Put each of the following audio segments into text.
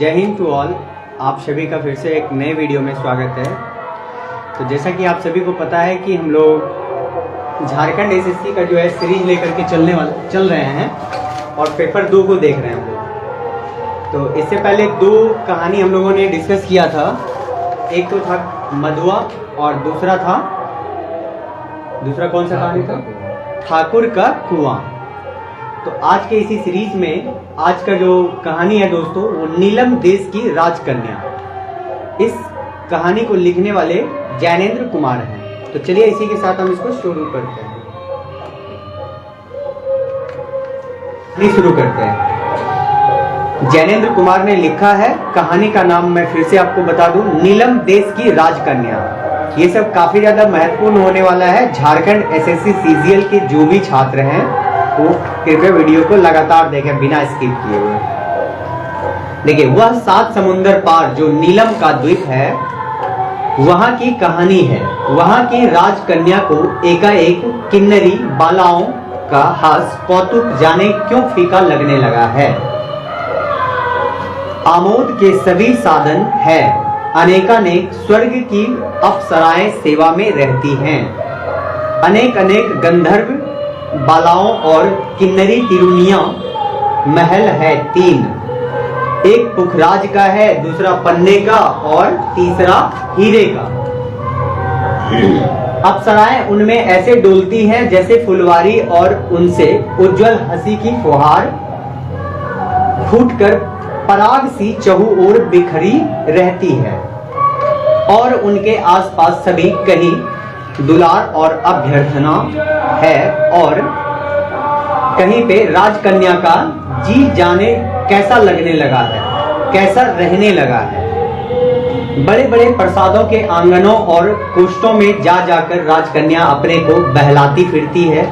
जय Hind to all. आप सभी का फिर से एक नए वीडियो में स्वागत है। तो जैसा कि आप सभी को पता है कि हम लोग झारखंड एसएससी का जो है सीरीज लेकर के चल रहे हैं और पेपर 2 को देख रहे हैं हम लोग। तो इससे पहले 2 कहानी हम लोगों ने डिस्कस किया था। एक तो था मधुआ और दूसरा कौन सा कहानी था? ठाकुर का कुआं। तो आज के इसी सीरीज में आज का जो कहानी है दोस्तों, वो नीलम देश की राजकन्या। इस कहानी को लिखने वाले जैनेंद्र कुमार हैं। तो चलिए इसी के साथ हम इसको शुरू करते हैं। जैनेंद्र कुमार ने लिखा है। कहानी का नाम मैं फिर से आपको बता दूं, नीलम देश की राजकन्या। ये सब काफी ज्यादा महत्वपूर्ण होने वाला है। झारखंड एसएससी सीजीएल के जो भी छात्र हैं वो कृपया वीडियो को लगातार देखें बिना स्किप किए हुए। देखिए, वह 7 समुंदर पार जो नीलम का द्वीप है, वहां की कहानी है। वहां की राजकन्या को एकाएक किन्नरी बालाओं का हास कौतुक जाने क्यों फीका लगने लगा है। आमोद के सभी साधन है, अनेकानेक स्वर्ग की अप्सराएं सेवा में रहती हैं। अनेक अनेक गंधर्व बालाओं और किन्नरी तिरुनिया महल है 3। एक पुखराज का है, दूसरा पन्ने का और तीसरा हीरे का। अप्सराएं उनमें ऐसे डोलती हैं जैसे फुलवारी और उनसे उज्जवल हंसी की फुहार फूटकर पराग सी चहु ओर बिखरी रहती है। और उनके आसपास सभी कहीं दुलार और अभ्यर्थना है और कहीं पे राजकन्या का जी जाने कैसा लगने लगा है, कैसा रहने लगा है। बड़े बड़े प्रसादों के आंगनों और कोष्ठों में जा जाकर राजकन्या अपने को बहलाती फिरती है,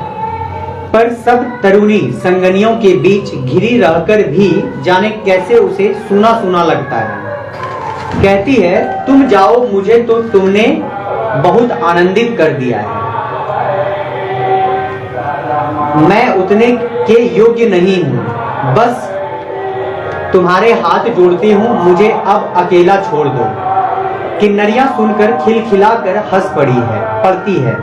पर सब तरुणी संगनियों के बीच घिरी रहकर भी जाने कैसे उसे सूना सूना लगता है। कहती है, तुम जाओ, मुझे तो तुमने बहुत आनंदित कर दिया है। मैं उतने के योग्य नहीं हूं, बस तुम्हारे हाथ जोड़ती हूं, मुझे अब अकेला छोड़ दो। किन्नरियां सुनकर खिलखिलाकर हंस पड़ती है।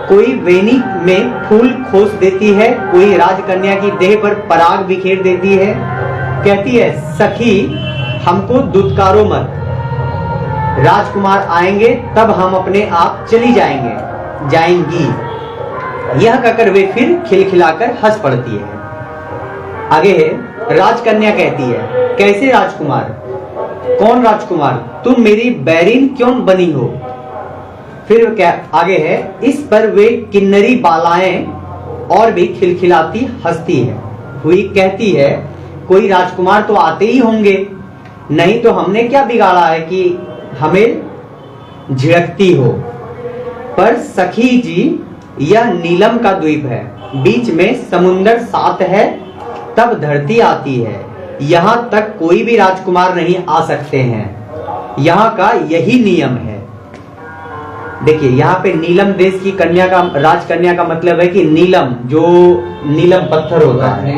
कोई वेणी में फूल खोस देती है, कोई राजकन्या की देह पर पराग बिखेर देती है। कहती है, सखी हमको दुत्कारो मत, राजकुमार आएंगे तब हम अपने आप चली जाएंगी। यह कहकर वे फिर खिलखिलाकर हंस पड़ती है। आगे है, राजकन्या कहती है, कैसे राजकुमार? कौन राजकुमार? तुम मेरी बैरिन क्यों बनी हो? फिर क्या आगे है, इस पर वे किन्नरी बालाएं और भी खिलखिलाती हंसती है हुई कहती है, कोई राजकुमार तो आते ही होंगे, नहीं तो हमने क्या बिगाड़ा है कि हमें झिड़कती हो। पर सखी जी, यह नीलम का द्वीप है, बीच में समुंदर 7 है, तब धरती आती है। यहाँ तक कोई भी राजकुमार नहीं आ सकते हैं, यहाँ का यही नियम है। देखिए, यहाँ पे नीलम देश की कन्या का, राजकन्या का मतलब है कि नीलम, जो नीलम पत्थर होता है।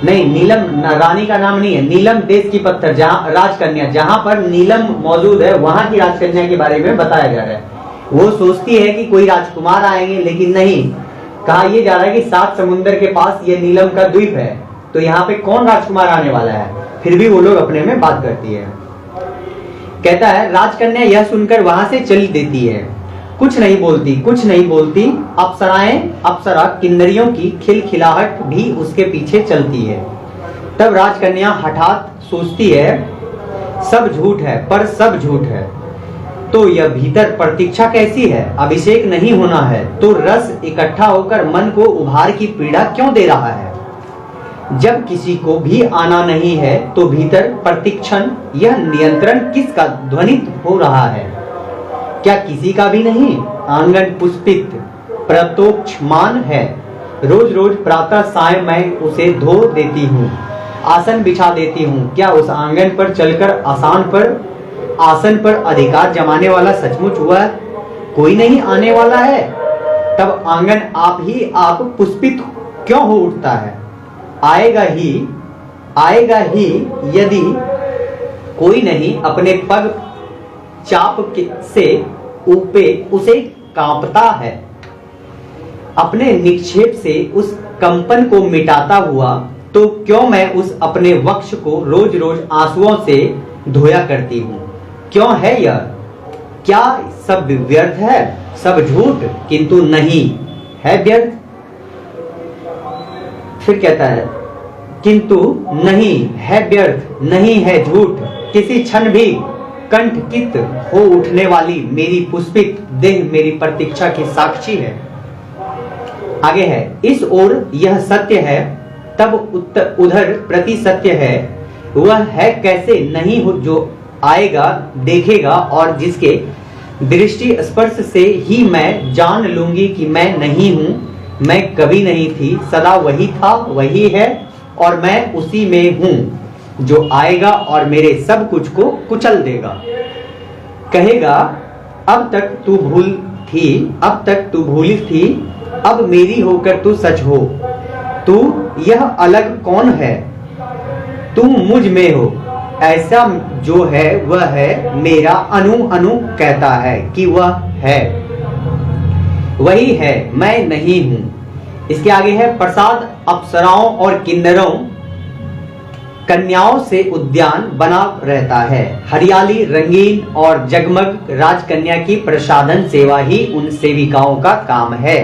नहीं, नीलम रानी का नाम नहीं है, नीलम देश की पत्थर, जहाँ राजकन्या, जहाँ पर नीलम मौजूद है वहां की राजकन्या के बारे में बताया जा रहा है। वो सोचती है कि कोई राजकुमार आएंगे, लेकिन नहीं, कहा यह जा रहा है कि 7 समुंदर के पास ये नीलम का द्वीप है, तो यहाँ पे कौन राजकुमार आने वाला है? फिर भी वो लोग अपने में बात करती है। कहता है, राजकन्या यह सुनकर वहां से चली देती है, कुछ नहीं बोलती। अप्सरा किन्नरियों की खिलखिलाहट भी उसके पीछे चलती है। तब राजकन्या हठात सोचती है, सब झूठ है, पर सब झूठ है तो यह भीतर प्रतीक्षा कैसी है? अभिषेक नहीं होना है तो रस इकट्ठा होकर मन को उभार की पीड़ा क्यों दे रहा है? जब किसी को भी आना नहीं है तो भीतर प्रतिक्षण यह नियंत्रण किसका ध्वनित हो रहा है? क्या किसी का भी नहीं? आंगन पुष्पित प्रतोक्षमान है, रोज रोज प्रातः साय मैं उसे धो देती हूँ, आसन बिछा देती हूँ। क्या उस आंगन पर चलकर आसन पर अधिकार जमाने वाला सचमुच हुआ? कोई नहीं आने वाला है, तब आंगन आप ही आप पुष्पित क्यों हो उठता है? आएगा ही आएगा ही यदि कोई नहीं अपने पग चाप से ऊपे उसे कांपता है, अपने निक्षेप से उस कंपन को मिटाता हुआ, तो क्यों मैं उस अपने वक्ष को रोज रोज आंसुओं से धोया करती हूँ? क्यों है यह? क्या सब व्यर्थ है, सब झूठ? किंतु नहीं है व्यर्थ। फिर कहता है किंतु नहीं है व्यर्थ, नहीं है झूठ। किसी क्षण भी कंठकित हो उठने वाली मेरी पुष्पित देह मेरी प्रतीक्षा की साक्षी है। आगे है, इस ओर यह सत्य है, तब उधर प्रति सत्य है। वह है कैसे नहीं हो जो आएगा देखेगा, और जिसके दृष्टि स्पर्श से ही मैं जान लूंगी कि मैं नहीं हूं, मैं कभी नहीं थी, सदा वही था, वही है, और मैं उसी में हूं जो आएगा और मेरे सब कुछ को कुचल देगा। कहेगा अब तक तू भूल थी, अब तक तू भूली थी, अब मेरी होकर तू सच हो। तू यह अलग कौन है, तू मुझ में हो, ऐसा जो है वह है मेरा। अनु अनु कहता है कि वह है, वही है, मैं नहीं हूं। इसके आगे है, प्रसाद अप्सराओं और किन्नरों कन्याओं से उद्यान बना रहता है। हरियाली रंगीन और जगमग राजकन्या की प्रसादन सेवा ही उन सेविकाओं का काम है।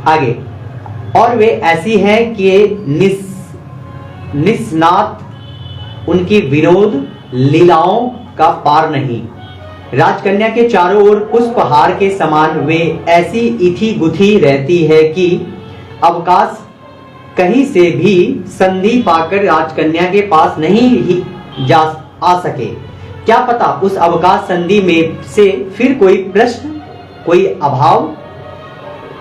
आगे, और वे ऐसी हैं कि निस्नात उनकी विनोद लीलाओं का पार नहीं। राजकन्या के चारों ओर पुष्पहार के समान वे ऐसी इथी गुथी रहती है कि अवकाश कहीं से भी संधि पाकर राजकन्या के पास नहीं ही जा आ सके। क्या पता उस अवकाश संधि में से फिर कोई प्रश्न, कोई अभाव,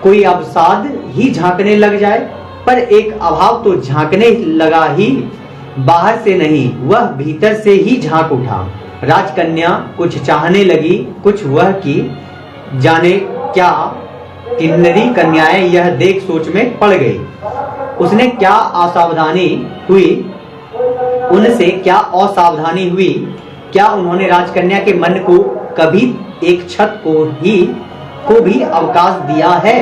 कोई अवसाद ही झांकने लग जाए। पर एक अभाव तो झांकने लगा ही, बाहर से नहीं, वह भीतर से ही झांक उठा। राजकन्या कुछ चाहने लगी, कुछ वह की जाने क्या। किन्नरी कन्याएं यह देख सोच में पड़ गई। उसने क्या असावधानी हुई, उनसे क्या असावधानी हुई, क्या उन्होंने राजकन्या के मन को कभी एक क्षण को भी अवकाश दिया है?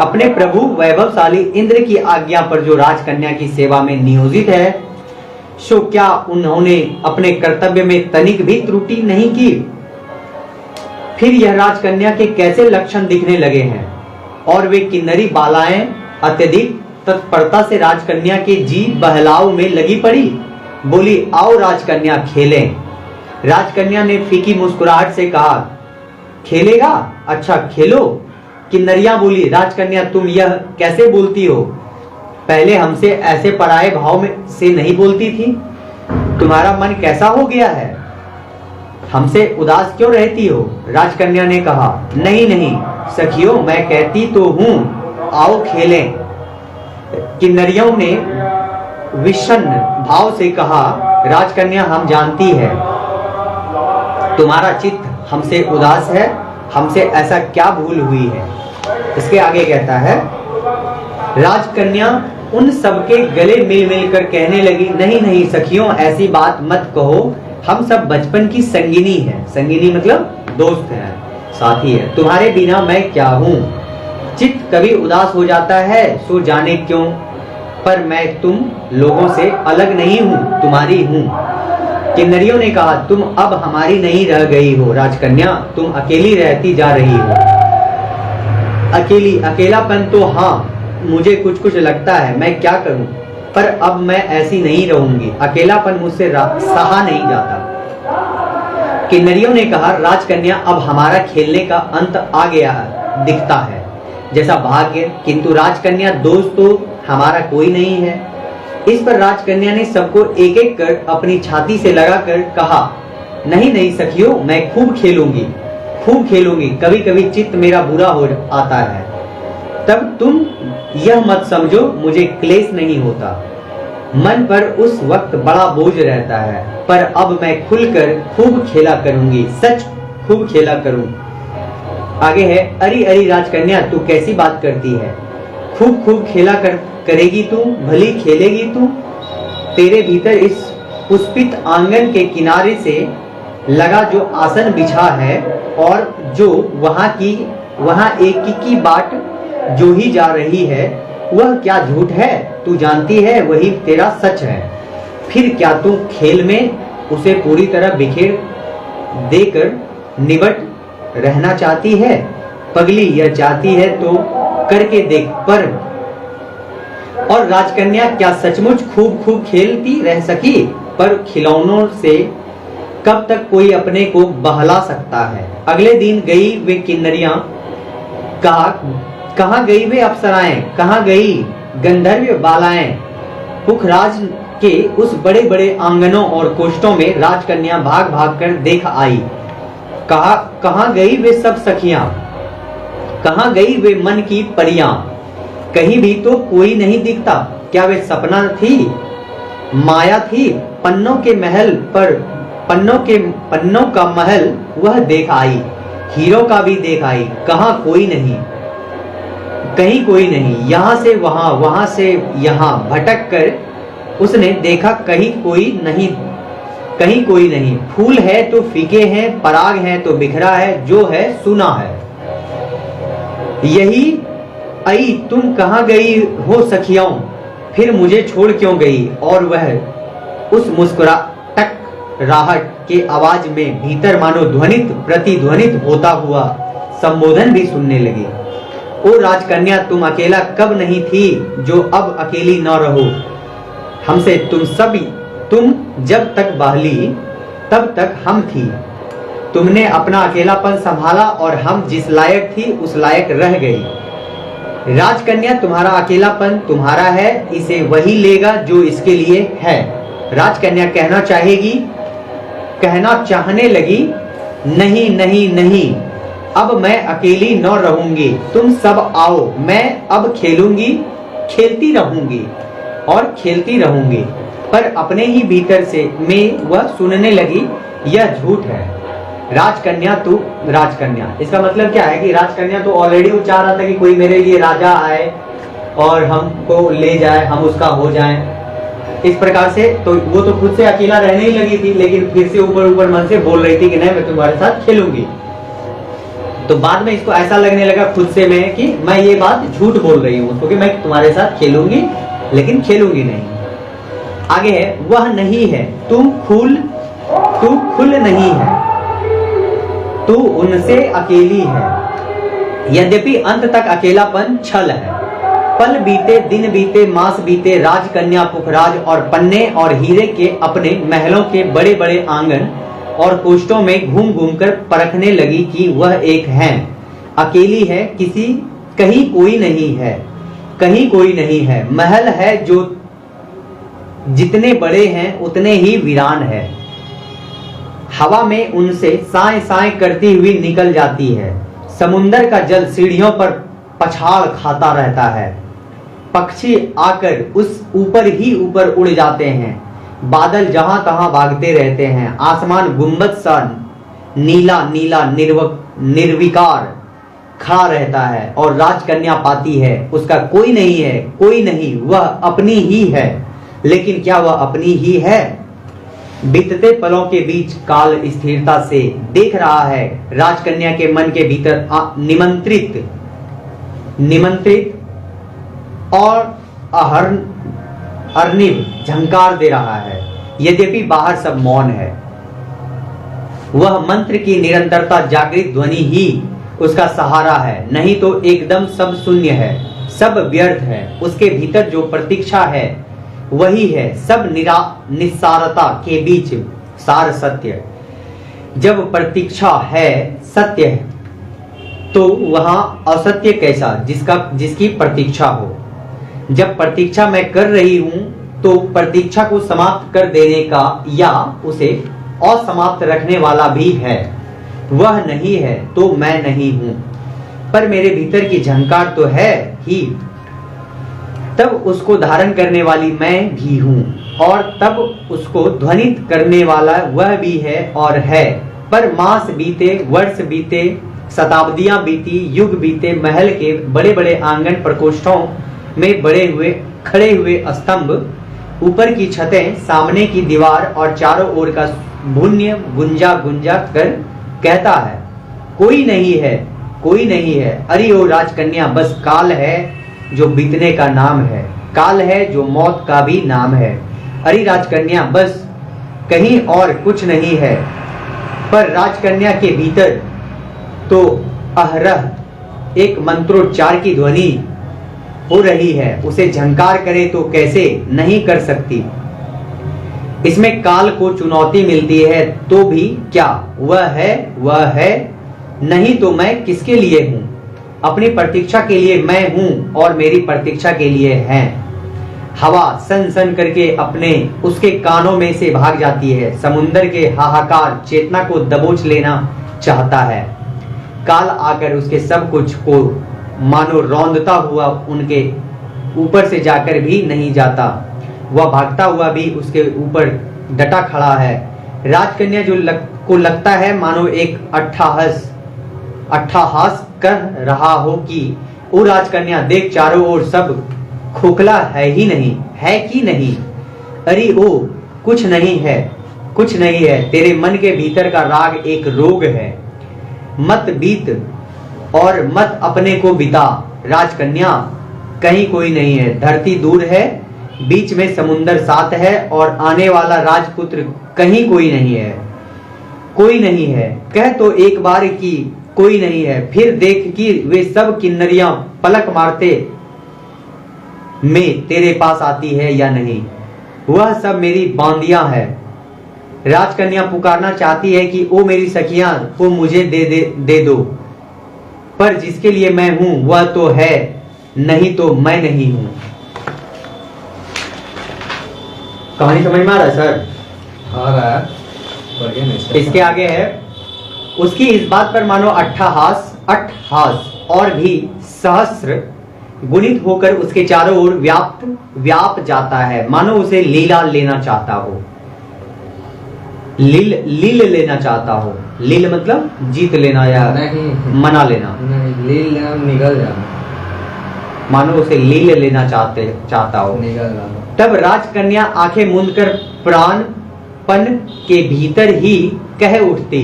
अपने प्रभु वैभवशाली इंद्र की आज्ञा पर जो राजकन्या की सेवा में नियोजित है, सो क्या उन्होंने अपने कर्तव्य में तनिक भी त्रुटि नहीं की? फिर यह राजकन्या के कैसे लक्षण दिखने लगे हैं, और वे किन्नरी बालाएं अत्यधिक तत्परता से राजकन्या के जी बहलाव में लगी पड़ी। बोली, आओ राजकन्या खेलें। राजकन्या ने फीकी मुस्कुराहट से कहा, खेलेगा? अच्छा खेलो। किन्नरियां बोली, राजकन्या तुम यह कैसे बोलती हो? पहले हमसे ऐसे पराये भाव में से नहीं बोलती थी। तुम्हारा मन कैसा हो गया है? हमसे उदास क्यों रहती हो? राजकन्या ने कहा, नहीं नहीं सखियों, मैं कहती तो हूं, आओ खेलें। किन्नरियों ने विषन्न भाव से कहा, राजकन्या हम जानती है तुम्हारा चित्त हमसे उदास है, हमसे ऐसा क्या भूल हुई है? इसके आगे कहता है, राजकन्या उन सबके गले मिल मिलकर कहने लगी, नहीं नहीं सखियों, ऐसी बात मत कहो, हम सब बचपन की संगिनी है। संगिनी मतलब दोस्त है, साथी है। तुम्हारे बिना मैं क्या हूँ? चित्त कभी उदास हो जाता है, सो जाने क्यों, पर मैं तुम लोगों से अलग नहीं हूँ, तुम्हारी हूँ। किन्नरियों ने कहा, तुम अब हमारी नहीं रह गई हो राजकन्या, तुम अकेली रहती जा रही हो। अकेलापन तो हाँ, मुझे कुछ कुछ लगता है, मैं क्या करूं, पर अब मैं ऐसी नहीं रहूंगी। अकेलापन मुझसे सहा नहीं जाता। किन्नरियों ने कहा, राजकन्या अब हमारा खेलने का अंत आ गया दिखता है, जैसा भाग्य, किंतु राजकन्या दोस्त तो हमारा कोई नहीं है। इस पर राजकन्या ने सबको एक एक कर अपनी छाती से लगाकर कहा, नहीं नहीं सखियों, मैं खूब खेलूंगी, खूब खेलूंगी। कभी कभी चित्त मेरा बुरा हो आता है, तब तुम यह मत समझो मुझे क्लेश नहीं होता। मन पर उस वक्त बड़ा बोझ रहता है, पर अब मैं खुलकर खूब खेला करूंगी, सच खूब खेला करूं। आगे है, अरे अरे राजकन्या, तू कैसी बात करती है? खूब खूब खेला करेगी तू, भली खेलेगी तू। तेरे भीतर इस पुष्पित आंगन के किनारे से लगा जो आसन बिछा है और जो वहां एक की बाट जो ही जा रही है, वह क्या झूठ है? तू जानती है वही तेरा सच है। फिर क्या तू खेल में उसे पूरी तरह बिखेर देकर निबट रहना चाहती है? पगली, यह चाहती है तो करके देख। पर और राजकन्या क्या सचमुच खूब खेलती रह सकी? पर खिलौनों से कब तक कोई अपने को बहला सकता है? अगले दिन गई वे किन्नरियां, कहाँ गई वे अप्सराएं, कहाँ गई गंधर्व बालाएं? पुखराज के उस बड़े बड़े आंगनों और कोष्ठों में राजकन्या भाग भाग कर देख आई। कहाँ गई वे सब सखियां, कहाँ गई वे मन की परियां? कहीं भी तो कोई नहीं दिखता। क्या वे सपना थी, माया थी? पन्नों का महल वह देख आई, हीरो का भी देख आई। कहाँ कोई नहीं, कहीं कोई नहीं। यहाँ से वहां, वहां से यहाँ भटक कर उसने देखा, कहीं कोई नहीं। फूल है तो फीके हैं, पराग है तो बिखरा है, जो है सुना है। यही आई तुम कहाँ गई हो सखियों, फिर मुझे छोड़ क्यों गई? और वह उस मुस्कुराहट के आवाज में भीतर मानो ध्वनित प्रतिध्वनित होता हुआ संबोधन भी सुनने लगी। ओ राजकन्या, तुम अकेला कब नहीं थी जो अब अकेली न रहो हमसे? तुम जब तक बहली तब तक हम थी। तुमने अपना अकेलापन संभाला और हम जिस लायक थी उस लायक रह गई। राजकन्या, तुम्हारा अकेलापन तुम्हारा है, इसे वही लेगा जो इसके लिए है। राजकन्या कहना चाहने लगी, नहीं नहीं नहीं, अब मैं अकेली न रहूंगी, तुम सब आओ, मैं अब खेलती रहूंगी। पर अपने ही भीतर से में वह सुनने लगी, यह झूठ है। राजकन्या, इसका मतलब क्या है कि राजकन्या तो ऑलरेडी वो चाह रहा था कि कोई मेरे लिए राजा आए और हमको ले जाए, हम उसका हो जाएं। इस प्रकार से तो वो तो खुद से अकेला रहने ही लगी थी, लेकिन फिर से ऊपर मन से बोल रही थी कि नहीं, मैं तुम्हारे साथ खेलूंगी। तो बाद में इसको ऐसा लगने लगा खुद से में कि मैं ये बात झूठ बोल रही हूँ, क्योंकि मैं तुम्हारे साथ खेलूंगी लेकिन खेलूंगी नहीं। आगे है, वह नहीं है, तू खुल नहीं है, तू उनसे अकेली है। यद्यपि अंत तक अकेलापन छल है। पल बीते, दिन बीते, मास बीते, राजकन्या पुखराज और पन्ने और हीरे के अपने महलों के बड़े बड़े आंगन और कोष्ठों में घूम घूम कर परखने लगी कि वह एक है, अकेली है, कहीं कोई नहीं है। महल है जो जितने बड़े हैं उतने ही वीरान है। हवा में उनसे साए साए करती हुई निकल जाती है। समुंदर का जल सीढ़ियों पर पछाड़ खाता रहता है। पक्षी आकर उस ऊपर ही ऊपर उड़ जाते हैं। बादल जहां तहां भागते रहते हैं। आसमान गुंबद सा नीला नीला निर्विकार खड़ा रहता है और राजकन्या पाती है उसका कोई नहीं, वह अपनी ही है। लेकिन क्या वह अपनी ही है? बीतते पलों के बीच काल स्थिरता से देख रहा है। राजकन्या के मन के भीतर निमंत्रित और अर्निब झंकार दे रहा है। यद्यपि बाहर सब मौन है, वह मंत्र की निरंतरता जागृत ध्वनि ही उसका सहारा है, नहीं तो एकदम सब शून्य है, सब व्यर्थ है। उसके भीतर जो प्रतीक्षा है वही है सब निस्सारता के बीच सार सत्य। जब प्रतीक्षा है सत्य है तो वहां असत्य कैसा जिसकी प्रतीक्षा हो। जब प्रतीक्षा मैं कर रही हूं तो प्रतीक्षा को समाप्त कर देने का या उसे असमाप्त रखने वाला भी है। वह नहीं है तो मैं नहीं हूं, पर मेरे भीतर की झंकार तो है ही। तब उसको धारण करने वाली मैं भी हूं और तब उसको ध्वनित करने वाला वह भी है और है। पर मास बीते, वर्ष बीते, शताब्दियां बीती, युग बीते, महल के बड़े बड़े आंगन प्रकोष्ठों में खड़े हुए स्तंभ ऊपर की छतें, सामने की दीवार और चारों ओर का भुन्य गुंजा गुंजा कर कहता है, कोई नहीं है, कोई नहीं है। अरे ओ राजकन्या, बस काल है जो बीतने का नाम है, काल है जो मौत का भी नाम है। अरे राजकन्या, बस कहीं और कुछ नहीं है। पर राजकन्या के भीतर तो अहरह एक मंत्रोच्चार की ध्वनि हो रही है, उसे झंकार करे तो कैसे नहीं कर सकती। इसमें काल को चुनौती मिलती है तो भी क्या, वह है, नहीं तो मैं किसके लिए हूं? अपनी प्रतीक्षा के लिए मैं हूं और मेरी प्रतीक्षा के लिए है। हवा सन सन करके अपने उसके कानों में से भाग जाती है। समुंदर के हाहाकार चेतना को दबोच लेना चाहता है। काल आकर उसके सब कुछ को मानो रौंदता हुआ उनके ऊपर से जाकर भी नहीं जाता। वह भागता हुआ भी उसके ऊपर डटा खड़ा है। राजकन्या को लगता है मानो एक अट्टहास कर रहा हो कि ओ राजकन्या, देख चारों ओर सब खोखला है ही नहीं, है कि नहीं? अरे ओ, कुछ नहीं है, कुछ नहीं है। तेरे मन के भीतर का राग एक रोग है। मत बीत और मत अपने को बिता। राजकन्या, कहीं कोई नहीं है, धरती दूर है, बीच में समुंदर साथ है और आने वाला राजपुत्र कहीं कोई नहीं है, कोई नहीं है। कह तो एक बार कि कोई नहीं है, फिर देख कि वे सब किन्नरियां पलक मारते में तेरे पास आती है या नहीं। वह सब मेरी बांदियां है। राजकन्या पुकारना चाहती है कि ओ मेरी सखियां, वो मुझे दे दो, पर जिसके लिए मैं हूं वह तो है, नहीं तो मैं नहीं हूं। कहानी समझ में आ रहा है सर? आ रहा है। इसके आगे है, उसकी इस बात पर मानो अट्टहास और भी सहस्र गुणित होकर उसके चारों ओर व्याप जाता है, मानो उसे लीला लेना चाहता हो, लील लेना चाहता हो। लील मतलब जीत लेना या नहीं, मना लेना। नहीं, लील लेना निगल जाना, मानो उसे लील लेना चाहता हो। निगल जाना। तब राजकन्या आंखें मूंदकर प्राणपन के भीतर ही कह उठती,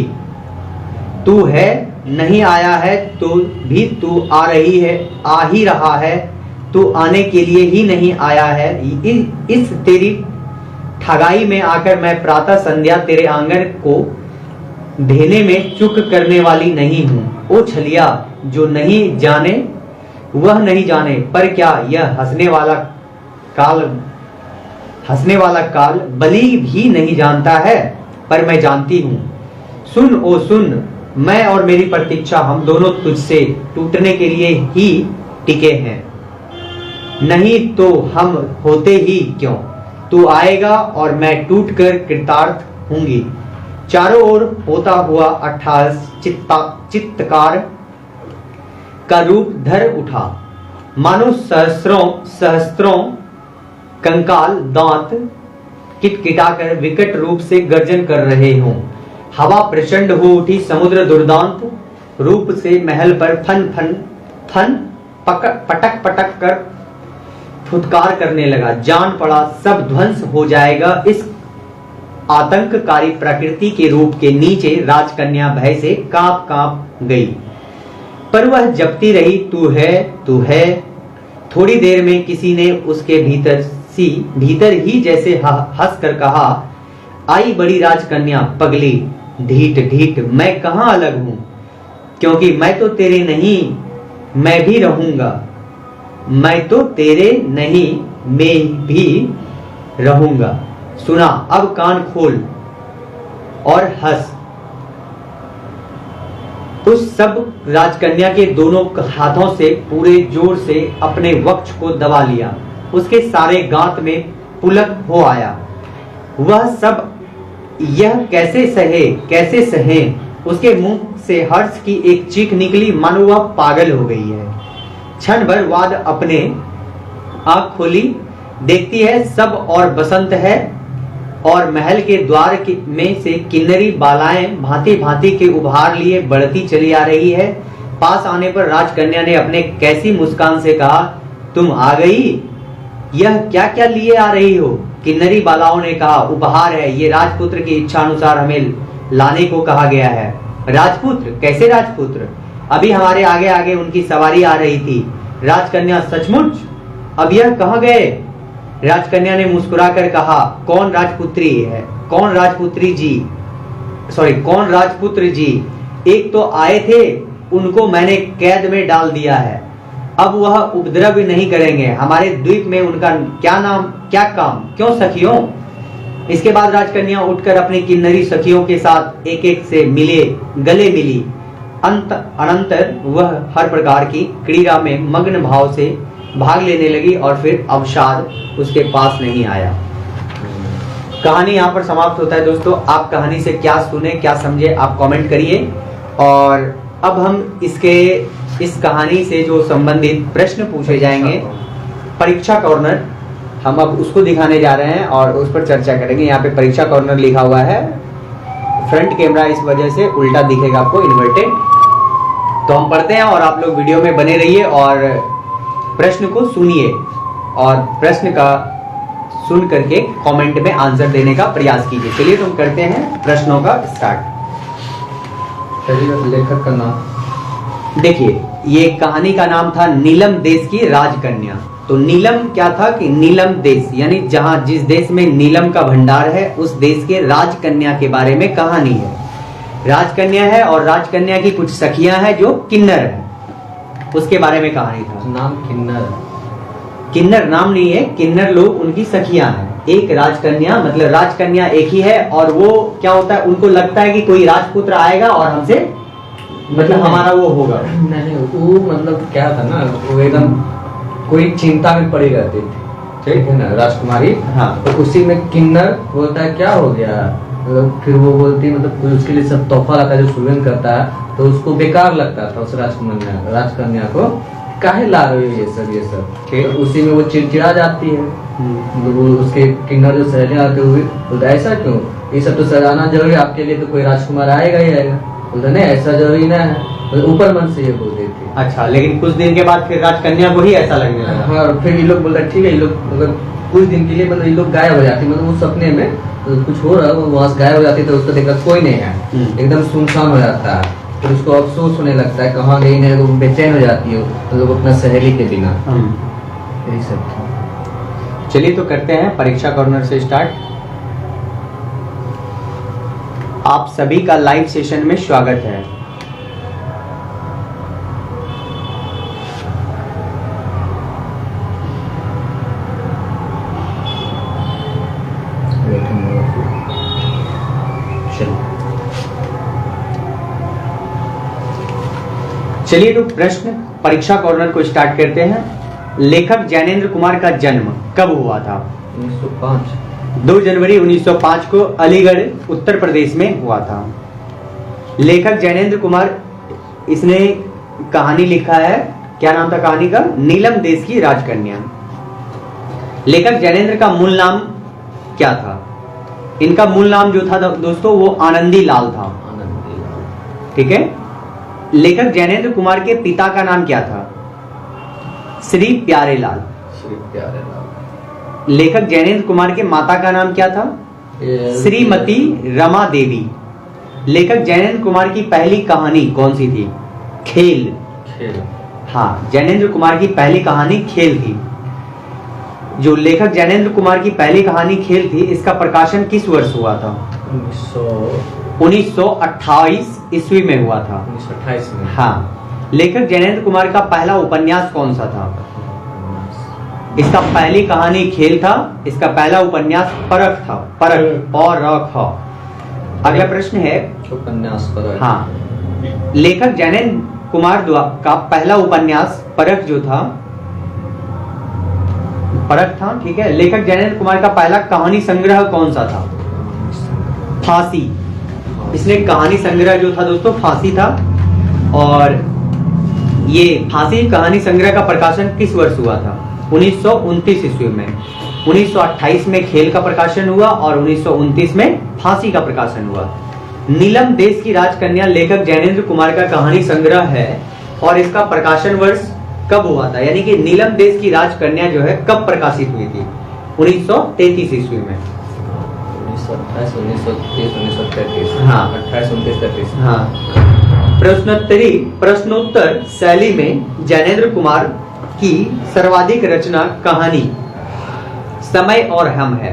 तू है, नहीं आया है तो भी तू आ रही है, आ ही रहा है, तू आने के लिए ही नहीं आया है। इस तेरी ठगाई में आकर मैं प्रातः संध्या तेरे आंगन को ढेने में चुक करने वाली नहीं हूं। ओ छलिया, जो नहीं जाने वह नहीं जाने, पर क्या यह हंसने वाला काल बलि भी नहीं जानता है, पर मैं जानती हूं। सुन ओ सुन, मैं और मेरी प्रतीक्षा, हम दोनों तुझसे टूटने के लिए ही टिके हैं, नहीं तो हम होते ही क्यों। तू आएगा और मैं टूटकर कृतार्थ होंगी। चारों ओर होता हुआ अट्ठास चित्तकार का रूप धर उठा, मानो सहस्त्रों कंकाल दांत किटकिटाकर विकट रूप से गर्जन कर रहे हों। हवा प्रचंड हो उठी, समुद्र दुर्दांत रूप से महल पर फन पटक कर फुटकार करने लगा। जान पड़ा सब ध्वंस हो जाएगा। इस आतंककारी प्रकृति के रूप के नीचे राजकन्या भय से कांप गई, पर वह जपती रही, तू है। थोड़ी देर में किसी ने उसके भीतर ही जैसे हंस कर कहा, आई बड़ी राजकन्या पगली, ढीठ मैं कहां अलग हूं, क्योंकि मैं तो तेरे नहीं, मैं भी रहूंगा। मैं तो तेरे नहीं, मैं भी रहूंगा। सुना, अब कान खोल और हंस। उस सब राजकन्या के दोनों हाथों से पूरे जोर से अपने वक्ष को दबा लिया। उसके सारे गांत में पुलक हो आया। वह सब यह कैसे सहे। उसके मुंह से हर्ष की एक चीख निकली, मानो वह पागल हो गई है। क्षण भर बाद अपने आंख खोली, देखती है सब और बसंत है, और महल के द्वार में से किन्नरी बालाएं भांति भांति के उपहार लिए बढ़ती चली आ रही है। पास आने पर राजकन्या ने अपने कैसी मुस्कान से कहा, तुम आ गई, यह क्या क्या लिए आ रही हो? किन्नरी बालाओं ने कहा, उपहार है, ये राजपुत्र की इच्छा अनुसार हमें लाने को कहा गया है। राजपुत्र? कैसे राजपुत्र? अभी हमारे आगे आगे उनकी सवारी आ रही थी। राजकन्या, सचमुच? अब यह कहाँ गए? राजकन्या ने मुस्कुराकर कहा, कौन राजपुत्री है? कौन राजपुत्री जी? सॉरी, कौन राजपुत्र जी? एक तो आए थे, उनको मैंने कैद में डाल दिया है। अब वह उपद्रव नहीं करेंगे। हमारे द्वीप में उनका क्या नाम, क्या काम? क्यों सखियों? इसके बाद राजकन्या उठकर अपनी किन्नरी सखियों के साथ एक एक से गले मिली। अनंतर वह हर प्रकार की क्रीड़ा में मग्न भाव से भाग लेने लगी और फिर अवसाद उसके पास नहीं आया। कहानी यहाँ पर समाप्त होता है। दोस्तों, आप कहानी से क्या सुने, क्या समझे, आप कमेंट करिए। और अब हम इस कहानी से जो संबंधित प्रश्न पूछे जाएंगे, परीक्षा कॉर्नर, हम अब उसको दिखाने जा रहे हैं और उस पर चर्चा करेंगे। यहाँ पे परीक्षा कॉर्नर लिखा हुआ है। फ्रंट कैमरा इस वजह से उल्टा दिखेगा आपको, इन्वर्टेड। तो हम पढ़ते हैं और आप लोग वीडियो में बने रहिए और प्रश्न को सुनिए और प्रश्न का सुन करके कमेंट में आंसर देने का प्रयास कीजिए। चलिए तुम करते हैं प्रश्नों का स्टार्ट। लेखक का नाम देखिए, ये कहानी का नाम था नीलम देश की राजकन्या। तो नीलम क्या था कि नीलम देश यानी जहां जिस देश में नीलम का भंडार है उस देश के राजकन्या के बारे में कहानी है। राजकन्या है और राजकन्या की कुछ सखियां हैं जो किन्नर है, उसके बारे में कहानी था। नाम किन्नर? किन्नर नाम नहीं है, किन्नर लोग उनकी सखियां हैं। एक राजकन्या, मतलब राजकन्या एक ही है और वो क्या होता है, उनको लगता है कि कोई राजपुत्र आएगा और हमसे मतलब हमारा वो होगा। नहीं, वो मतलब क्या था ना, वो एकदम कोई चिंता में पड़ी रहती थी, ठीक है ना, राजकुमारी। हाँ। तो उसी में किन्नर बोलता है क्या हो गया, मतलब फिर वो बोलती है मतलब कोई उसके लिए सब तोहफा लाता है जो सुगंध करता है, तो उसको बेकार लगता था उस राजकन्या को, काहे ला रही हो ये सब। तो उसी में वो चिड़चिड़ा जाती है। वो उसके किन्नर जो सहेली आते हुए बोलते ऐसा क्यों, ये सब तो सराहना जरूरी, आपके लिए तो कोई राजकुमार आएगा ही आएगा। बोलते नहीं, ऐसा जरूरी ना है, ऊपर मन से ये बोल देती। अच्छा, लेकिन कुछ दिन के बाद फिर राजकन्या को ही ऐसा लगने लगा। हाँ, फिर ये लोग बोलते ठीक है, ये लोग मतलब कुछ दिन के लिए मतलब ये लोग गायब हो जाती, मतलब उस सपने में तो कुछ हो रहा है, वो वहां से गायब हो जाती, तो उसको देखकर कोई नहीं है, एकदम सुनसान हो जाता है। फिर उसको अफसोस होने लगता है, कहाँ गई नहीं, वो बेचैन हो जाती है मतलब अपना सहेली के बिना। यही सब था। चलिए तो करते हैं परीक्षा कॉर्नर से स्टार्ट। आप सभी का लाइव सेशन में स्वागत है। चलिए तो प्रश्न परीक्षा कॉर्नर को स्टार्ट करते हैं। लेखक ज्ञानेंद्र कुमार का जन्म कब हुआ था? 1905। 2 जनवरी 1905 को अलीगढ़ उत्तर प्रदेश में हुआ था। लेखक ज्ञानेंद्र कुमार, इसने कहानी लिखा है, क्या नाम था कहानी का? नीलम देश की राजकन्या। लेखक ज्ञानेंद्र का मूल नाम क्या था? इनका मूल नाम जो था दोस्तों वो आनंदी लाल था। ठीक है। लेखक ज्ञानेंद्र कुमार के पिता का नाम क्या था? श्री प्यारेलाल। श्री प्यारेलाल। लेखक ज्ञानेंद्र कुमार के माता का नाम क्या था? श्रीमती रमा देवी। लेखक ज्ञानेंद्र कुमार की पहली कहानी कौन सी थी? खेल। हाँ, ज्ञानेंद्र कुमार की पहली कहानी खेल थी। जो लेखक ज्ञानेंद्र कुमार की पहली कहानी खेल थी, इसका प्रकाशन किस वर्ष हुआ था? 1928 ईस्वी में हुआ था। 1928 में। हाँ। लेखक ज्ञानेंद्र कुमार का पहला उपन्यास कौन सा था? इसका पहली कहानी खेल था, इसका पहला उपन्यास परख था। परख और रख। अगला प्रश्न है उपन्यास परख। हाँ, लेखक ज्ञानेंद्र कुमार का पहला उपन्यास परख जो था, परख था, ठीक है। लेखक ज्ञानेंद्र कुमार का पहला कहानी संग्रह कौन सा था? फांसी। इसने कहानी संग्रह जो था दोस्तों फांसी था। और ये फांसी कहानी संग्रह का प्रकाशन किस वर्ष हुआ था? 1929 ईस्वी में। 1928 में खेल का प्रकाशन हुआ और 1929 में फांसी का प्रकाशन हुआ। नीलम देश की राजकन्या लेखक ज्ञानेंद्र कुमार का कहानी संग्रह है और इसका प्रकाशन वर्ष कब हुआ था? यानी कि नीलम देश की राजकन्या जो है कब प्रकाशित हुई थी? 1933 ईस्वी में। 1928, 1930, 1933। हाँ। 28, 29, 33। हाँ। प्रश्नोत्तर शैली में ज्ञानेंद्र कुमार की सर्वाधिक रचना कहानी समय और हम है,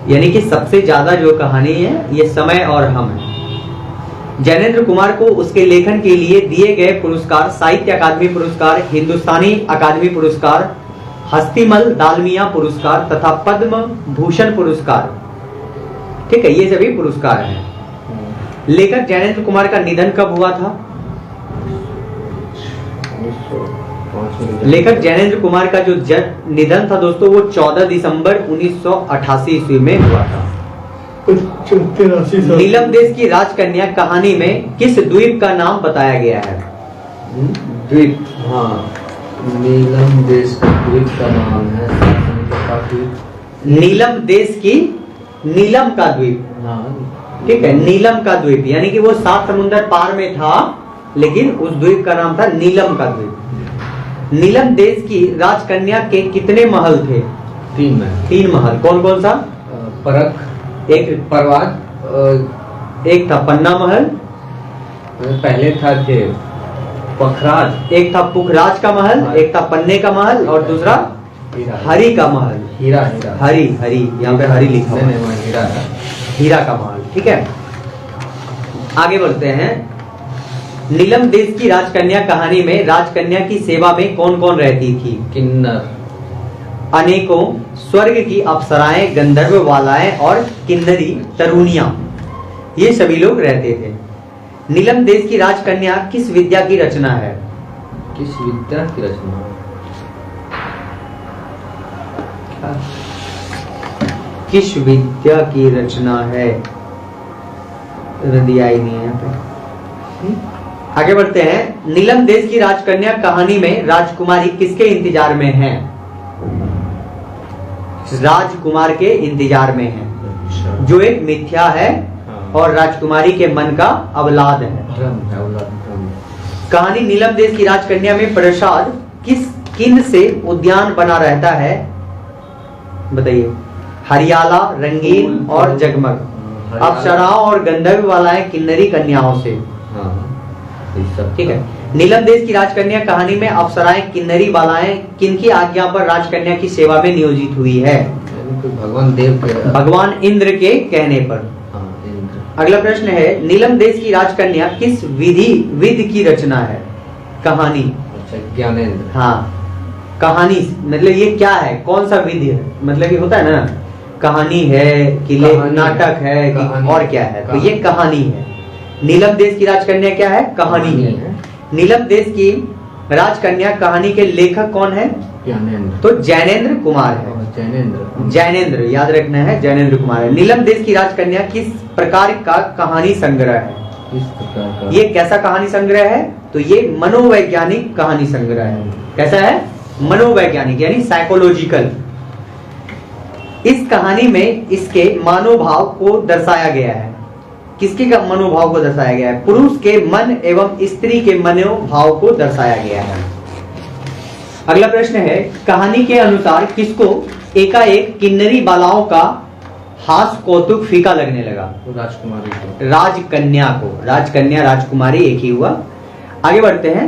यानी कि सबसे ज्यादा जो कहानी है ये समय और हम है। ज्ञानेंद्र कुमार को उसके लेखन के लिए दिए गए पुरस्कार साहित्य अकादमी पुरस्कार, हिंदुस्तानी अकादमी पुरस्कार, हस्तिमल दालमिया पुरस्कार तथा पद्म भूषण पुरस्कार, ठीक है, ये सभी पुरस्कार हैं। लेखक ज्ञानेंद्र कुमार का निधन कब हुआ था? लेखक ज्ञानेंद्र कुमार का जो निधन था दोस्तों वो 14 दिसंबर 1988 ईस्वी में हुआ था। नीलम देश की राजकन्या कहानी में किस द्वीप का नाम बताया गया है? द्वीप, हाँ, नीलम देश का द्वीप का नाम है नीलम देश की नीलम का द्वीप, हाँ, ठीक है, नीलम का द्वीप, यानी कि वो 7 समुंदर पार में था लेकिन उस द्वीप का नाम था नीलम का द्वीप। नीलम देश की राजकन्या के कितने महल थे? 3 महल। 3 महल, कौन कौन सा? परख, एक परवाद, एक था पन्ना महल, पहले था के पखराज, एक था पुखराज का महल, हाँ। एक था पन्ने का महल और दूसरा हरी का महल। हीरा, हीरा, हरी, हरी, यहाँ पे हरी लिखा हुआ है। नहीं, वहाँ हीरा है। हीरा का महल, ठीक है। आगे बढ़ते हैं। नीलम देश की राजकन्या कहानी में राजकन्या की सेवा में कौन कौन रहती थी? किन्नर, अनेकों स्वर्ग की अप्सराएं, गंधर्व वालाएं और किन्नरी तरुणियां, ये सभी लोग रहते थे। नीलम देश की राजकन्या किस विद्या की रचना है? किस विद्या की रचना? किस विद्या की रचना है? दिया ही नहीं है यहाँ पे। आगे बढ़ते हैं। नीलम देश की राजकन्या कहानी में राजकुमारी किसके इंतजार में है? राजकुमार के इंतजार में है, अच्छा। जो एक मिथ्या है और राजकुमारी के मन का अवलाद है। भ्रम है, औलाद भ्रम। कहानी नीलम देश की राजकन्या में प्रसाद किन से उद्यान बना रहता है? बताइए। हरियाला, रंगीन और जगमग, अप्सराओं और गंधर्व वालाएं किन्नरी कन्याओं से, ठीक है। नीलम देश की राजकन्या कहानी में अप्सराएं किन्नरी बालाएं किनकी आज्ञा पर राजकन्या की सेवा में नियोजित हुई है? भगवान देव के, भगवान इंद्र के कहने पर। हाँ, इंद्र। अगला प्रश्न है, नीलम देश की राजकन्या किस विधि की रचना है? कहानी। अच्छा, ज्ञानेंद्र। हाँ, कहानी मतलब ये क्या है, कौन सा विधि है? मतलब ये होता है ना, कहानी है कि नाटक है कि और क्या है, तो ये कहानी है। नीलम देश की राजकन्या क्या है? कहानी है। नीलम देश की राजकन्या कहानी के लेखक कौन है? ज्ञानेंद्र। तो ज्ञानेंद्र कुमार है। ज्ञानेंद्र, ज्ञानेंद्र याद रखना है, ज्ञानेंद्र कुमार है। नीलम देश की राजकन्या किस प्रकार का कहानी संग्रह है? किस प्रकार का? ये कैसा कहानी संग्रह है? तो ये मनोवैज्ञानिक कहानी संग्रह है। कैसा है? मनोवैज्ञानिक, यानी साइकोलॉजिकल। इस कहानी में इसके मनोभाव को दर्शाया गया है। किसके का मनोभाव को दर्शाया गया है? पुरुष के मन एवं स्त्री के मनोभाव को दर्शाया गया है। अगला प्रश्न है, कहानी के अनुसार किसको एकाएक किन्नरी बालाओं का हास कौतुक फीका लगने लगा? राजकुमारी को। राजकन्या को। राजकन्या राजकुमारी एक ही हुआ। आगे बढ़ते हैं।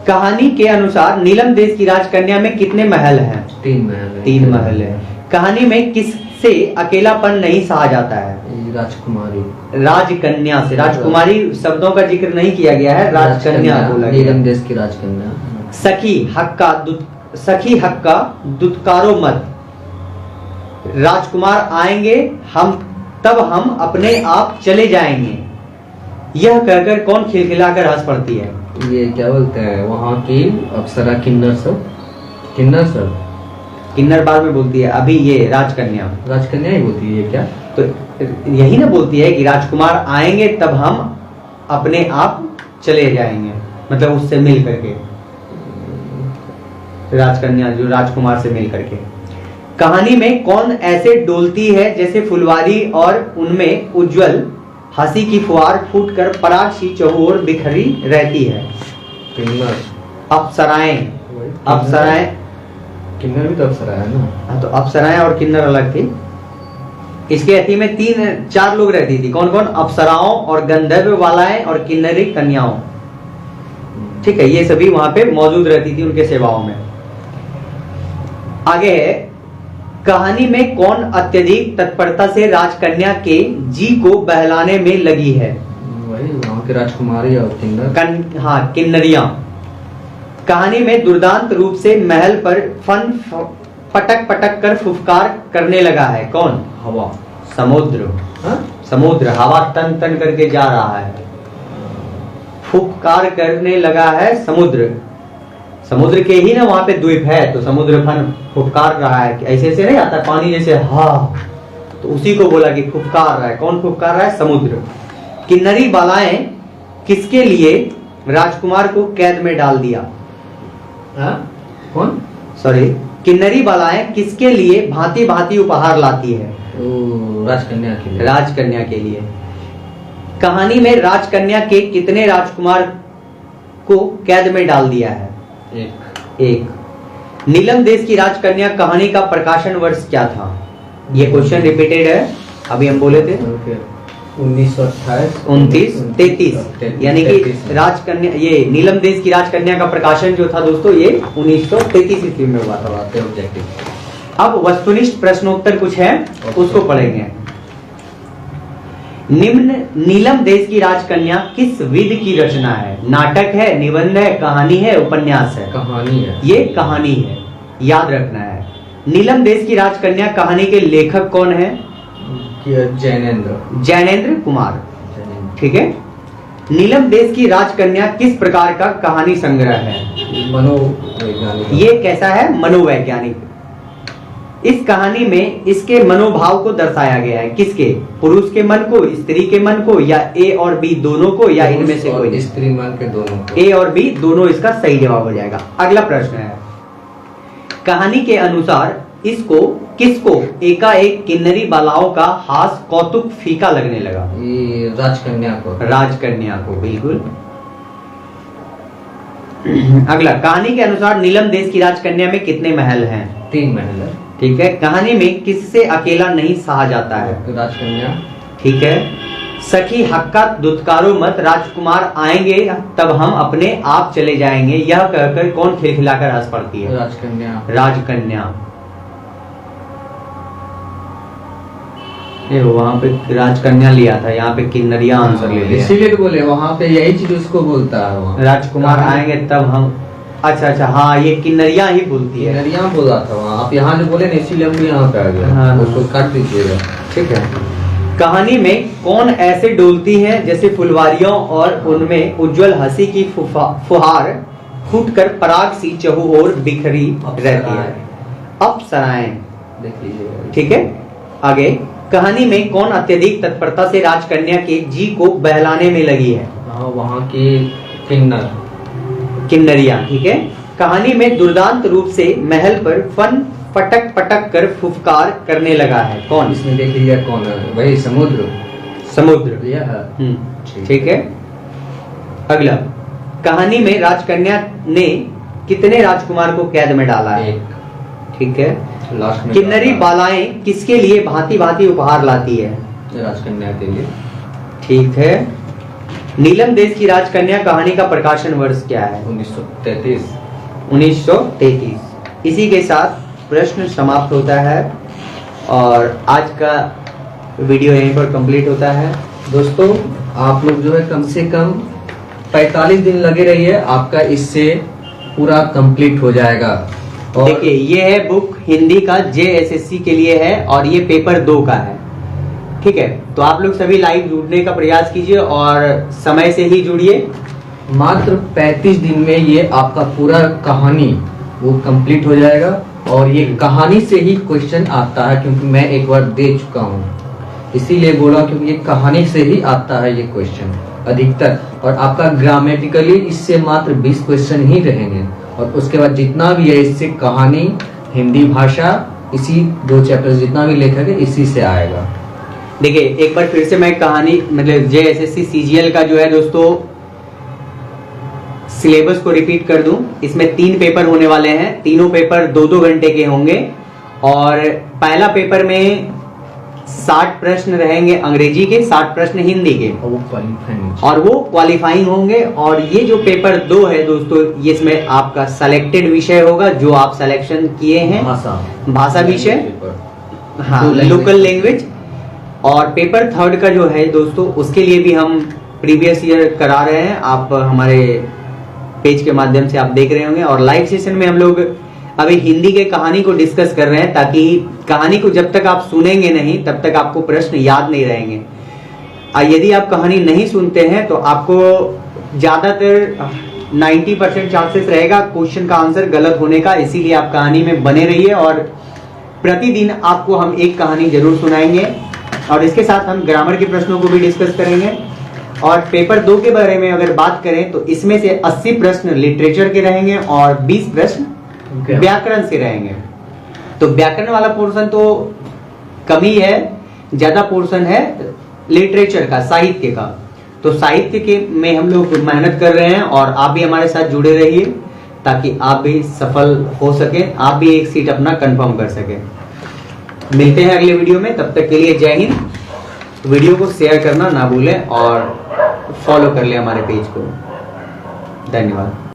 कहानी के अनुसार नीलम देश की राजकन्या में कितने महल हैं? 3 महल है। 3 महल है। कहानी में किससे अकेलापन नहीं सहा जाता है? राजकुमारी। राजकन्या से। राजकुमारी शब्दों का जिक्र नहीं किया गया है, राजकन्या बोला गया। नीलम देश की राजकन्या। सखी हक्का दुत्कारो मत, राजकुमार आएंगे तब हम अपने आप चले जाएंगे, यह कहकर कौन खिलखिलाकर हंस पड़ती है? ये क्या बोलते हैं वहाँ की अप्सरा, किन्नर सब। किन्नर बाद में बोलती है, अभी ये राजकन्या ही बोलती है क्या? तो यही ना बोलती है कि राजकुमार आएंगे तब हम अपने आप चले जाएंगे, मतलब उससे मिल करके, राजकन्या जो राजकुमार से मिल करके। कहानी में कौन ऐसे डोलती है जैसे फुलवारी और उनमें उज्जवल हंसी की फुहार फूटकर पराग सी चहुओर बिखरी रहती है? किन्नर। अप्सराएं। किन्नर भी तो अप्सरा है ना। हाँ, तो अप्सराएं और किन्नर अलग थी। इसके अति में 3-4 लोग रहती थी। कौन कौन? अप्सराओं और गंधर्व बालाएं और किन्नरी कन्याओं। ठीक है, ये सभी वहां पे मौजूद रहती थी उनके सेवाओं में। आगे है, कहानी में कौन अत्यधिक तत्परता से राजकन्या के जी को बहलाने में लगी है? वही वहाँ के राजकुमारी और किन्नर। हाँ, किन्नरियां। कहानी में दुर्दांत रूप से महल पर पटक पटक कर फुफकार करने लगा है। कौन? हवा। समुद्र। हाँ? समुद्र हवा तन तन करके जा रहा है, फुफकार करने लगा है समुद्र। समुद्र के ही ना वहां पे द्वीप है, तो समुद्र फन फुफकार रहा है। ऐसे ऐसे नहीं आता पानी जैसे, हा, तो उसी को बोला कि फुफकार रहा है। कौन फुफकार रहा है? समुद्र। किन्नरी बालाएं किसके लिए राजकुमार को कैद में डाल दिया? कौन? सॉरी, किन्नरी बालाएं किसके लिए भांति भांति उपहार लाती है? राजकन्या के लिए। राजकन्या के लिए। कहानी में राजकन्या के कितने राजकुमार को कैद में डाल दिया है? एक। नीलम देश की राजकन्या कहानी का प्रकाशन वर्ष क्या था? ये क्वेश्चन रिपीटेड है, अभी हम बोले थे 1928 2933, यानी कि राजकन्या, ये नीलम देश की राजकन्या का प्रकाशन जो था दोस्तों, ये 1933 ईस्वी में हुआ था। ऑब्जेक्टिव। अब वस्तुनिष्ठ प्रश्नोत्तर कुछ है, उसको पढ़ेंगे। निम्न नीलम देश की राजकन्या किस विध की रचना है? नाटक है, निबंध है, कहानी है, उपन्यास है? कहानी है। ये कहानी है, याद रखना है। नीलम देश की राजकन्या कहानी के लेखक कौन है? जैनेंद्र कुमार। ठीक है। नीलम देश की राजकन्या किस प्रकार का कहानी संग्रह है? मनोवैज्ञानिक। ये कैसा है? मनोवैज्ञानिक। इस कहानी में इसके मनोभाव को दर्शाया गया है। किसके? पुरुष के मन को, स्त्री के मन को, या ए और बी दोनों को, या इनमें से कोई? स्त्री मन के दोनों को। ए और बी दोनों इसका सही जवाब हो जाएगा। अगला प्रश्न है, कहानी के अनुसार इसको किसको एकाएक किन्नरी बालाओं का हास कौतुक फीका लगने लगा? ये राजकन्या को। राजकन्या को, बिल्कुल। अगला, कहानी के अनुसार नीलम देश की राजकन्या में कितने महल हैं? 3 महल है। ठीक है। कहानी में किससे अकेला नहीं सहा जाता है? राजकन्या। ठीक है। सखी हक्का दुत्कारो मत, राजकुमार आएंगे तब हम अपने आप चले जाएंगे, यह कहकर कौन खिलखिलाकर हंस पड़ती है? राजकन्या। राजकन्या। वहां पे राजकन्या लिया था, यहाँ पे किन्नरिया आंसर ले लिया। इसीलिए तो बोले वहाँ पे यही चीज उसको बोलता है। वहाँ राजकुमार आएंगे तब हम, अच्छा, हाँ, ये किन्नरिया ही बोलती है। किन्नरिया बोला था वहाँ। आप यहाँ जो बोले ना, इसीलिए हम भी यहाँ पे आ गए। हाँ। उसको काट दीजिएगा। ठीक है। कहानी में कौन ऐसे डोलती है जैसे फुलवारियों और उनमें उज्जवल हंसी की फुहार फूटकर पराग सी चहुओर बिखरी रहती है? अप्सराएं। देख लीजिएगा। ठीक है। आगे, कहानी में कौन अत्यधिक तत्परता से राजकन्या के जी को बहलाने में लगी है? वहाँ की किन्नर। किन्नरिया। ठीक है। कहानी में दुर्दांत रूप से महल पर पटक पटक कर फुफकार करने लगा है। कौन? इसमें देख लीजिए कौन है। वही समुद्र। समुद्र। यह ठीक है। अगला, कहानी में राजकन्या ने कितने राजकुमार को कैद में डाला है? 1। ठीक है। लास्ट में किन्नरी बालाएं किसके लिए भांति भांति उपहार लाती है? राजकन्या के लिए। ठीक है। नीलम देश की राजकन्या कहानी का प्रकाशन वर्ष क्या है? 1933। 1933। इसी के साथ प्रश्न समाप्त होता है और आज का वीडियो यहीं पर कंप्लीट होता है। दोस्तों, आप लोग जो है कम से कम 45 दिन लगे रहिए, आपका इससे पूरा कंप्लीट हो जाएगा। और देखिए, ये है बुक हिंदी का, JSSC के लिए है और ये पेपर 2 का है। ठीक है। तो आप लोग सभी लाइव जुड़ने का प्रयास कीजिए और समय से ही जुड़िए। मात्र 35 दिन में ये आपका पूरा कहानी वो कंप्लीट हो जाएगा। और ये कहानी से ही क्वेश्चन आता है, क्योंकि मैं एक बार दे चुका हूँ, इसीलिए बोला, क्योंकि ये कहानी से ही आता है ये क्वेश्चन अधिकतर। और आपका ग्रामेटिकली इससे मात्र 20 क्वेश्चन ही रहेंगे, और उसके बाद जितना भी है इससे कहानी, हिंदी भाषा, इसी 2 चैप्टर जितना भी लेखक है इसी से आएगा। देखिए, एक बार फिर से मैं कहानी मतलब JSSC CGL का जो है दोस्तों सिलेबस को रिपीट कर दूं, इसमें 3 पेपर होने वाले हैं। तीनों पेपर 2-2 घंटे के होंगे और पहला पेपर में 60 प्रश्न रहेंगे अंग्रेजी के, 60 प्रश्न हिंदी के और वो क्वालिफाइंग होंगे। और ये जो पेपर 2 है दोस्तों, ये इसमें आपका सेलेक्टेड विषय होगा जो आप सिलेक्शन किए हैं, भाषा विषय, हाँ, लोकल लैंग्वेज। और पेपर 3 का जो है दोस्तों, उसके लिए भी हम प्रीवियस ईयर करा रहे हैं। आप हमारे पेज के माध्यम से आप देख रहे होंगे। और लाइव सेशन में हम लोग अभी हिंदी के कहानी को डिस्कस कर रहे हैं, ताकि कहानी को जब तक आप सुनेंगे नहीं तब तक आपको प्रश्न याद नहीं रहेंगे। यदि आप कहानी नहीं सुनते हैं तो आपको ज्यादातर 90% चांसेस रहेगा क्वेश्चन का आंसर गलत होने का। इसीलिए आप कहानी में बने रहिए और प्रतिदिन आपको हम एक कहानी जरूर सुनाएंगे और इसके साथ हम ग्रामर के प्रश्नों को भी डिस्कस करेंगे। और पेपर 2 के बारे में अगर बात करें तो इसमें से 80 प्रश्न लिटरेचर के रहेंगे और 20 प्रश्न व्याकरण से रहेंगे। तो व्याकरण वाला पोर्शन तो कम ही है, ज्यादा पोर्शन है लिटरेचर का, साहित्य का। तो साहित्य के में हम लोग मेहनत कर रहे हैं और आप भी हमारे साथ जुड़े रहिए ताकि आप भी सफल हो सके, आप भी एक सीट अपना कंफर्म कर सके। मिलते हैं अगले वीडियो में, तब तक के लिए जय हिंद। वीडियो को शेयर करना ना भूलें और फॉलो कर ले हमारे पेज को। धन्यवाद।